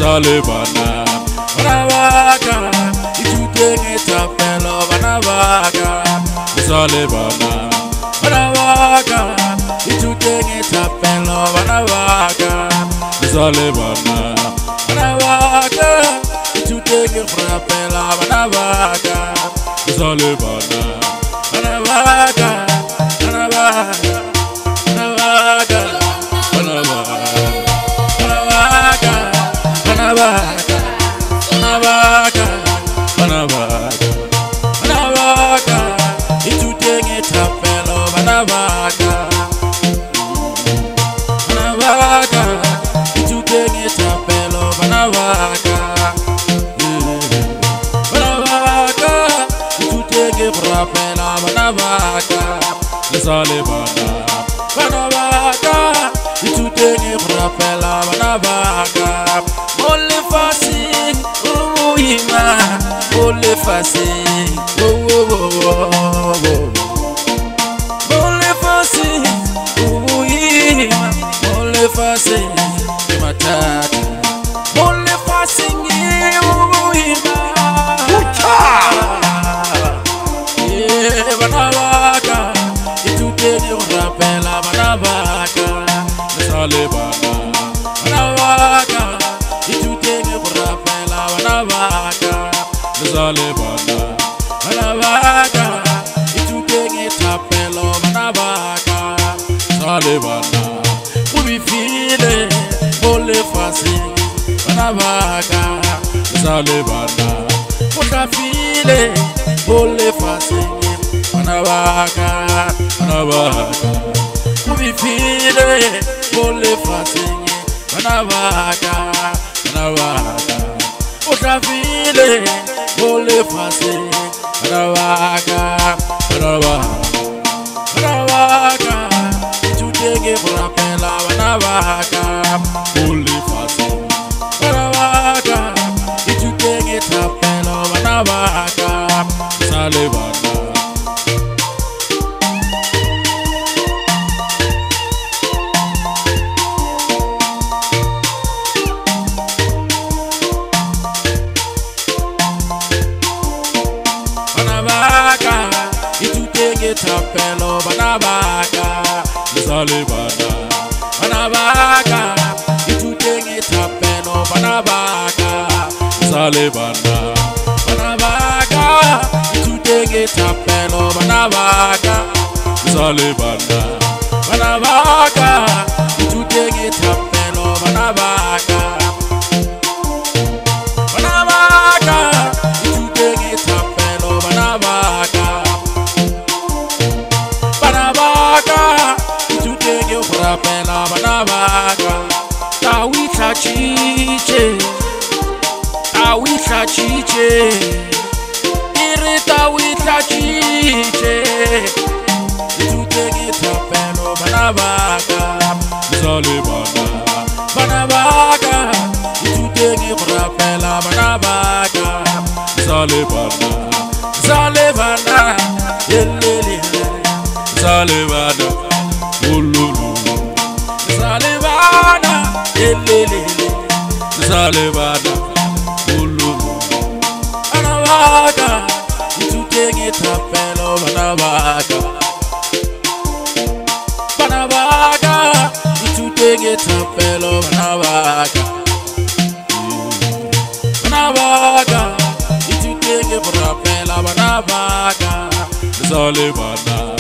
Salibana, Banavaga, you take it up, fellow Banavaga, Salibana, Banavaga, you take it up, fellow Banavaga, Salibana, Banavaga, you take it for a fellow Banavaga, Salibana, Banavaga, Banavaga, Banavaga, Banavaga. Banavaga, Banavaga, it's you take it up, fellow Banavaga. Banavaga, it's you take it up, fellow Banavaga. Banavaga, it's you take it for a fellow Banavaga. Salibana, Banavaga, it's you take it for a fellow Banavaga. Only fasting, only fasting, only fasting, only fasting, only fasting, Banavaga, it's you take it for a fellow Banavaga. Salibana, Banavaga. Itu teni kurapela Banavaga, Salibana, Banavaga. Itu teni tapelo Banavaga, Salibana. We feel it, only fasting Banavaga, Salibana. We feel it, only fasting Banavaga, Banavaga. We feel it, only fasting Banavaga. Banavaga, Otavile, Ole Fase, Banavaga, Banavaga, you take it for a pela, Banavaga, Ole Fase, Banavaga, you take it for a pela, Banavaga, Salibana. Banavaga, itu take it up, fellow Banavaga, Salibana. Banavaga, itu take it up, fellow Banavaga, Salibana. Banavaga, itu take it up, fellow Banavaga, Salibana. Banavaga, itu take it up, fellow Banavaga. Banavaga, itu take it up. Banavaga, Banavaga, itu take you for a pela Banavaga. Tawita chiche, Tawita chiche, Irita wita chiche. Itu take it up, pela Banavaga, Salibana. Banavaga, itu take you for a pela Banavaga, Salibana. Salibana, yelele, Salibana, ululu, Salibana, yelele, Salibana, ululu. Banavaga, itu take it up, fellow Banavaga. Banavaga, itu take it up, fellow Banavaga. Banavaga, itu take it for a Banavaga, Salibana.